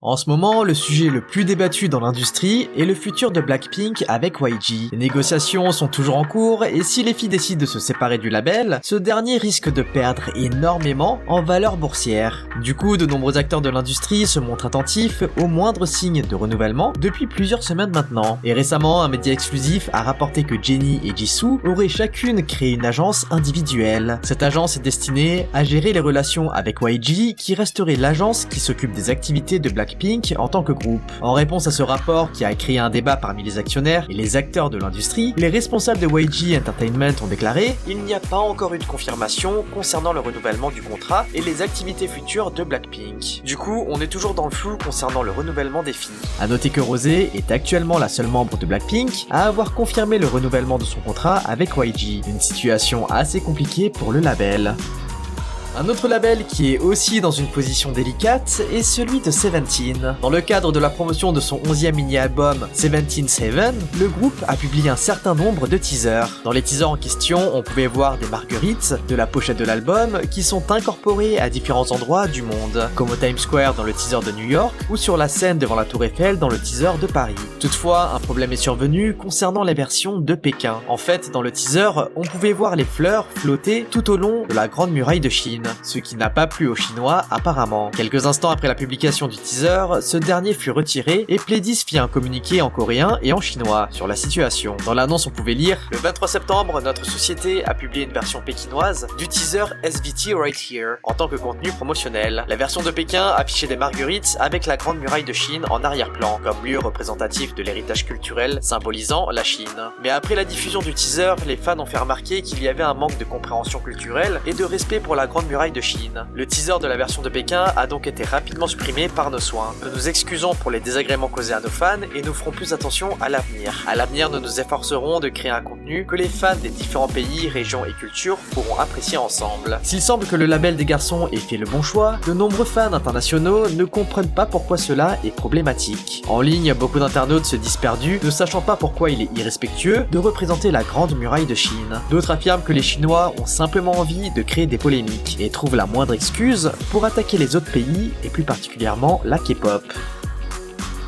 En ce moment, le sujet le plus débattu dans l'industrie est le futur de Blackpink avec YG. Les négociations sont toujours en cours et si les filles décident de se séparer du label, ce dernier risque de perdre énormément en valeur boursière. Du coup, de nombreux acteurs de l'industrie se montrent attentifs aux moindres signes de renouvellement depuis plusieurs semaines maintenant. Et récemment, un média exclusif a rapporté que Jennie et Jisoo auraient chacune créé une agence individuelle. Cette agence est destinée à gérer les relations avec YG qui resterait l'agence qui s'occupe des activités de Blackpink en tant que groupe. En réponse à ce rapport qui a créé un débat parmi les actionnaires et les acteurs de l'industrie, les responsables de YG Entertainment ont déclaré « Il n'y a pas encore eu de confirmation concernant le renouvellement du contrat et les activités futures de Blackpink. Du coup, on est toujours dans le flou concernant le renouvellement des filles. » A noter que Rosé est actuellement la seule membre de Blackpink à avoir confirmé le renouvellement de son contrat avec YG, une situation assez compliquée pour le label. Un autre label qui est aussi dans une position délicate est celui de Seventeen. Dans le cadre de la promotion de son 11e mini-album 17/7, le groupe a publié un certain nombre de teasers. Dans les teasers en question, on pouvait voir des marguerites de la pochette de l'album qui sont incorporées à différents endroits du monde, comme au Times Square dans le teaser de New York ou sur la scène devant la Tour Eiffel dans le teaser de Paris. Toutefois, un problème est survenu concernant la version de Pékin. En fait, dans le teaser, on pouvait voir les fleurs flotter tout au long de la Grande Muraille de Chine. Ce qui n'a pas plu aux Chinois apparemment. Quelques instants après la publication du teaser, ce dernier fut retiré et Pledis fit un communiqué en coréen et en chinois sur la situation. Dans l'annonce on pouvait lire « Le 23 septembre, notre société a publié une version pékinoise du teaser SVT Right Here en tant que contenu promotionnel. La version de Pékin affichait des marguerites avec la Grande Muraille de Chine en arrière-plan, comme lieu représentatif de l'héritage culturel symbolisant la Chine. Mais après la diffusion du teaser, les fans ont fait remarquer qu'il y avait un manque de compréhension culturelle et de respect pour la Grande Muraille de Chine. Le teaser de la version de Pékin a donc été rapidement supprimé par nos soins. Nous nous excusons pour les désagréments causés à nos fans et nous ferons plus attention à l'avenir. À l'avenir, nous nous efforcerons de créer un contenu que les fans des différents pays, régions et cultures pourront apprécier ensemble. S'il semble que le label des garçons ait fait le bon choix, de nombreux fans internationaux ne comprennent pas pourquoi cela est problématique. En ligne, beaucoup d'internautes se disent perdus, ne sachant pas pourquoi il est irrespectueux de représenter la Grande Muraille de Chine. D'autres affirment que les Chinois ont simplement envie de créer des polémiques et trouvent la moindre excuse pour attaquer les autres pays et plus particulièrement la K-pop.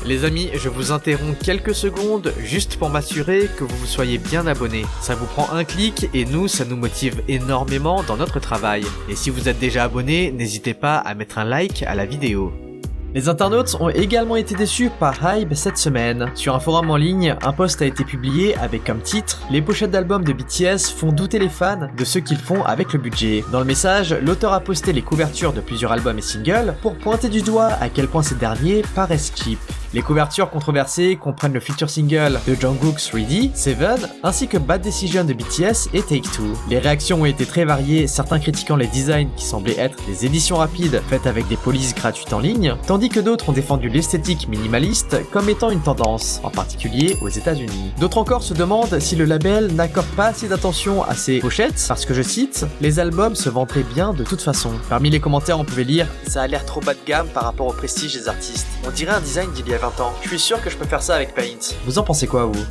Les amis, je vous interromps quelques secondes juste pour m'assurer que vous soyez bien abonnés. Ça vous prend un clic et nous, ça nous motive énormément dans notre travail. Et si vous êtes déjà abonné, n'hésitez pas à mettre un like à la vidéo. Les internautes ont également été déçus par Hybe cette semaine. Sur un forum en ligne, un post a été publié avec comme titre « Les pochettes d'albums de BTS font douter les fans de ce qu'ils font avec le budget ». Dans le message, l'auteur a posté les couvertures de plusieurs albums et singles pour pointer du doigt à quel point ces derniers paraissent cheap. Les couvertures controversées comprennent le futur single de Jungkook 3D, Seven, ainsi que Bad Decision de BTS et Take Two. Les réactions ont été très variées, certains critiquant les designs qui semblaient être des éditions rapides faites avec des polices gratuites en ligne, tandis que d'autres ont défendu l'esthétique minimaliste comme étant une tendance, en particulier aux États-Unis. D'autres encore se demandent si le label n'accorde pas assez d'attention à ses pochettes, parce que je cite, « Les albums se vendraient bien de toute façon ». Parmi les commentaires on pouvait lire « Ça a l'air trop bas de gamme par rapport au prestige des artistes. On dirait un design d'il y a 20 ans. Je suis sûr que je peux faire ça avec Paint. » Vous en pensez quoi vous ?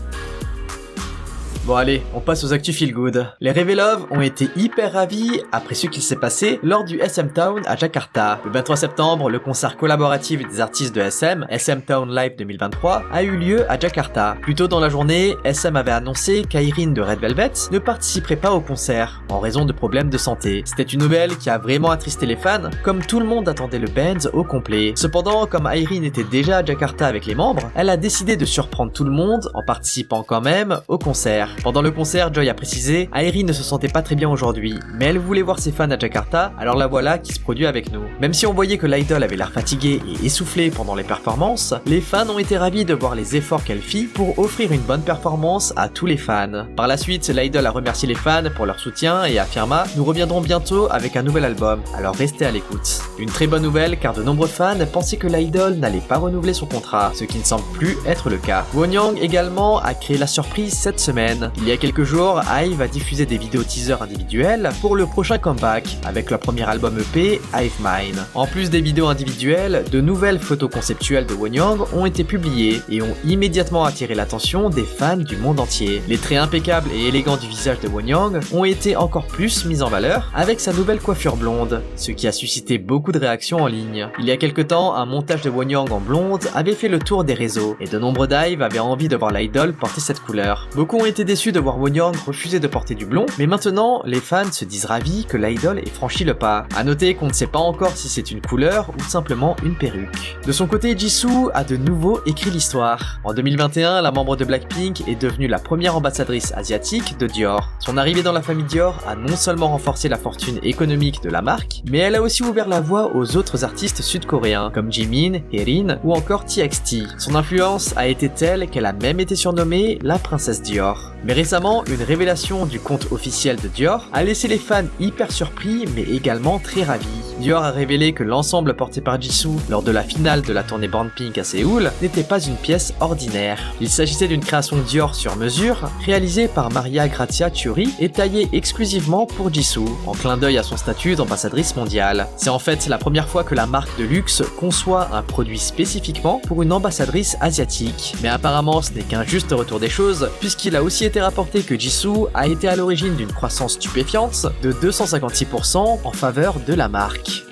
Bon allez, on passe aux actus feel good. Les Revelove ont été hyper ravis après ce qu'il s'est passé lors du SM Town à Jakarta. Le 23 septembre, le concert collaboratif des artistes de SM Town Live 2023, a eu lieu à Jakarta. Plus tôt dans la journée, SM avait annoncé qu'Irene de Red Velvet ne participerait pas au concert, en raison de problèmes de santé. C'était une nouvelle qui a vraiment attristé les fans, comme tout le monde attendait le band au complet. Cependant, comme Irene était déjà à Jakarta avec les membres, elle a décidé de surprendre tout le monde en participant quand même au concert. Pendant le concert, Joy a précisé « Irene ne se sentait pas très bien aujourd'hui, mais elle voulait voir ses fans à Jakarta, alors la voilà qui se produit avec nous. » Même si on voyait que l'idol avait l'air fatiguée et essoufflée pendant les performances, les fans ont été ravis de voir les efforts qu'elle fit pour offrir une bonne performance à tous les fans. Par la suite, l'idol a remercié les fans pour leur soutien et affirma « Nous reviendrons bientôt avec un nouvel album, alors restez à l'écoute. » Une très bonne nouvelle car de nombreux fans pensaient que l'idol n'allait pas renouveler son contrat, ce qui ne semble plus être le cas. Wonyoung également a créé la surprise cette semaine. semaines. Il y a quelques jours, IVE a diffusé des vidéos teasers individuelles pour le prochain comeback, avec leur premier album EP, Hive Mind. En plus des vidéos individuelles, de nouvelles photos conceptuelles de Wonyoung ont été publiées et ont immédiatement attiré l'attention des fans du monde entier. Les traits impeccables et élégants du visage de Wonyoung ont été encore plus mis en valeur avec sa nouvelle coiffure blonde, ce qui a suscité beaucoup de réactions en ligne. Il y a quelque temps, un montage de Wonyoung en blonde avait fait le tour des réseaux, et de nombreux d'IVE avaient envie de voir l'idol porter cette couleur. Beaucoup ont été déçus de voir Wonyoung refuser de porter du blond, mais maintenant, les fans se disent ravis que l'idol ait franchi le pas. A noter qu'on ne sait pas encore si c'est une couleur ou simplement une perruque. De son côté, Jisoo a de nouveau écrit l'histoire. En 2021, la membre de Blackpink est devenue la première ambassadrice asiatique de Dior. Son arrivée dans la famille Dior a non seulement renforcé la fortune économique de la marque, mais elle a aussi ouvert la voie aux autres artistes sud-coréens, comme Jimin, Haerin ou encore TXT. Son influence a été telle qu'elle a même été surnommée la princesse Dior. Mais récemment, une révélation du compte officiel de Dior a laissé les fans hyper surpris, mais également très ravis. Dior a révélé que l'ensemble porté par Jisoo lors de la finale de la tournée Born Pink à Séoul n'était pas une pièce ordinaire. Il s'agissait d'une création Dior sur mesure, réalisée par Maria Grazia Chiuri et taillée exclusivement pour Jisoo, en clin d'œil à son statut d'ambassadrice mondiale. C'est en fait la première fois que la marque de luxe conçoit un produit spécifiquement pour une ambassadrice asiatique. Mais apparemment ce n'est qu'un juste retour des choses, puisqu'il a aussi été rapporté que Jisoo a été à l'origine d'une croissance stupéfiante de 256% en faveur de la marque.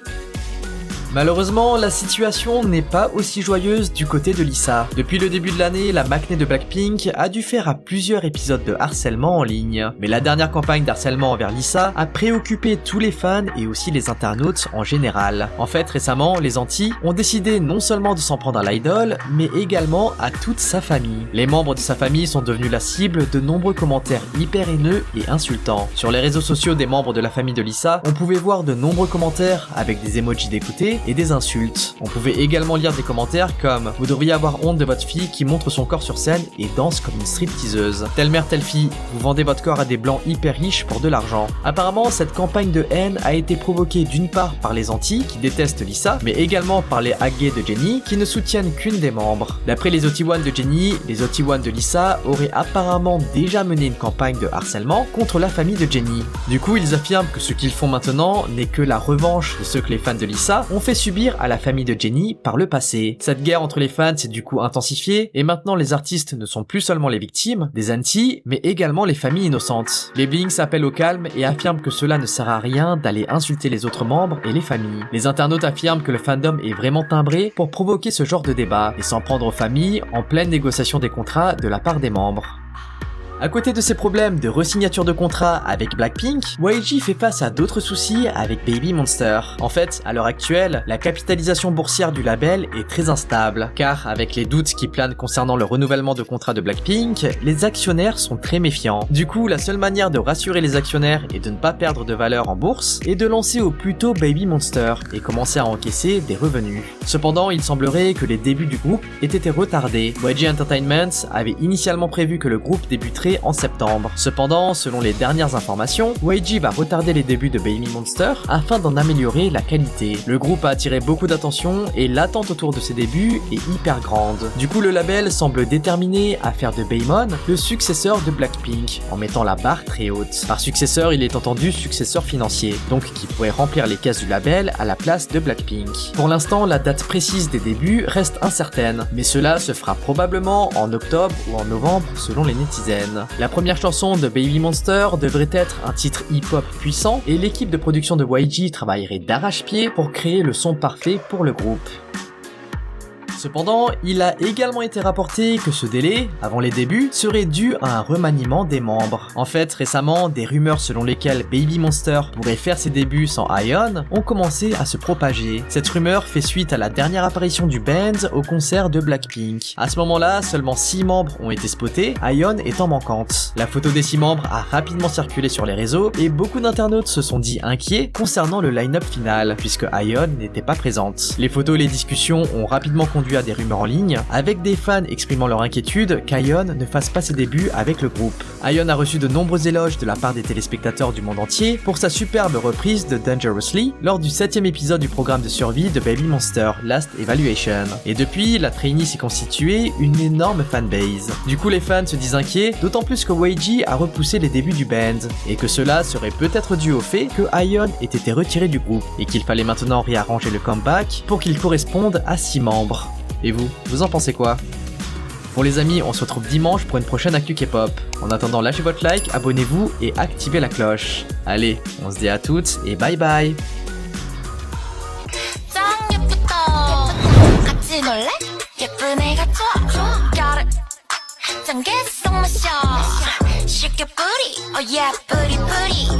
Malheureusement, la situation n'est pas aussi joyeuse du côté de Lisa. Depuis le début de l'année, la maknae de Blackpink a dû faire à plusieurs épisodes de harcèlement en ligne. Mais la dernière campagne d'harcèlement envers Lisa a préoccupé tous les fans et aussi les internautes en général. En fait, récemment, les Antilles ont décidé non seulement de s'en prendre à l'idol, mais également à toute sa famille. Les membres de sa famille sont devenus la cible de nombreux commentaires hyper haineux et insultants. Sur les réseaux sociaux des membres de la famille de Lisa, on pouvait voir de nombreux commentaires avec des emojis dégoûtés et des insultes. On pouvait également lire des commentaires comme « Vous devriez avoir honte de votre fille qui montre son corps sur scène et danse comme une stripteaseuse. Telle mère, telle fille, vous vendez votre corps à des blancs hyper riches pour de l'argent. » Apparemment, cette campagne de haine a été provoquée d'une part par les Antilles qui détestent Lisa, mais également par les Hagués de Jennie qui ne soutiennent qu'une des membres. D'après les Otiwan de Jennie, les Otiwan de Lisa auraient apparemment déjà mené une campagne de harcèlement contre la famille de Jennie. Du coup, ils affirment que ce qu'ils font maintenant n'est que la revanche de ce que les fans de Lisa ont fait subir à la famille de Jennie par le passé. Cette guerre entre les fans s'est du coup intensifiée et maintenant les artistes ne sont plus seulement les victimes des anti, mais également les familles innocentes. Les Bling s'appellent au calme et affirment que cela ne sert à rien d'aller insulter les autres membres et les familles. Les internautes affirment que le fandom est vraiment timbré pour provoquer ce genre de débat et s'en prendre aux familles en pleine négociation des contrats de la part des membres. À côté de ces problèmes de re-signature de contrat avec Blackpink, YG fait face à d'autres soucis avec Baby Monster. En fait, à l'heure actuelle, la capitalisation boursière du label est très instable, car avec les doutes qui planent concernant le renouvellement de contrat de Blackpink, les actionnaires sont très méfiants. Du coup, la seule manière de rassurer les actionnaires et de ne pas perdre de valeur en bourse est de lancer au plus tôt Baby Monster et commencer à encaisser des revenus. Cependant, il semblerait que les débuts du groupe aient été retardés. YG Entertainment avait initialement prévu que le groupe débuterait en septembre. Cependant, selon les dernières informations, YG va retarder les débuts de Baby Monster afin d'en améliorer la qualité. Le groupe a attiré beaucoup d'attention et l'attente autour de ses débuts est hyper grande. Du coup, le label semble déterminé à faire de Baemon le successeur de Blackpink, en mettant la barre très haute. Par successeur, il est entendu successeur financier, donc qui pourrait remplir les caisses du label à la place de Blackpink. Pour l'instant, la date précise des débuts reste incertaine, mais cela se fera probablement en octobre ou en novembre selon les netizens. La première chanson de Baby Monster devrait être un titre hip-hop puissant et l'équipe de production de YG travaillerait d'arrache-pied pour créer le son parfait pour le groupe. Cependant, il a également été rapporté que ce délai, avant les débuts, serait dû à un remaniement des membres. En fait, récemment, des rumeurs selon lesquelles Baby Monster pourrait faire ses débuts sans Ion ont commencé à se propager. Cette rumeur fait suite à la dernière apparition du band au concert de Blackpink. À ce moment-là, seulement 6 membres ont été spotés, Ion étant manquante. La photo des 6 membres a rapidement circulé sur les réseaux et beaucoup d'internautes se sont dit inquiets concernant le line-up final, puisque Ion n'était pas présente. Les photos et les discussions ont rapidement conduit contribué à des rumeurs en ligne, avec des fans exprimant leur inquiétude qu'Aion ne fasse pas ses débuts avec le groupe. Aion a reçu de nombreux éloges de la part des téléspectateurs du monde entier pour sa superbe reprise de Dangerously lors du 7ème épisode du programme de survie de Baby Monster, Last Evaluation. Et depuis, la trainee s'est constituée une énorme fanbase. Du coup, les fans se disent inquiets, d'autant plus que YG a repoussé les débuts du band, et que cela serait peut-être dû au fait que Aion ait été retiré du groupe, et qu'il fallait maintenant réarranger le comeback pour qu'il corresponde à 6 membres. Et vous en pensez quoi? Bon les amis, on se retrouve dimanche pour une prochaine actu K-pop. En attendant, lâchez votre like, abonnez-vous et activez la cloche. Allez, on se dit à toutes et bye bye.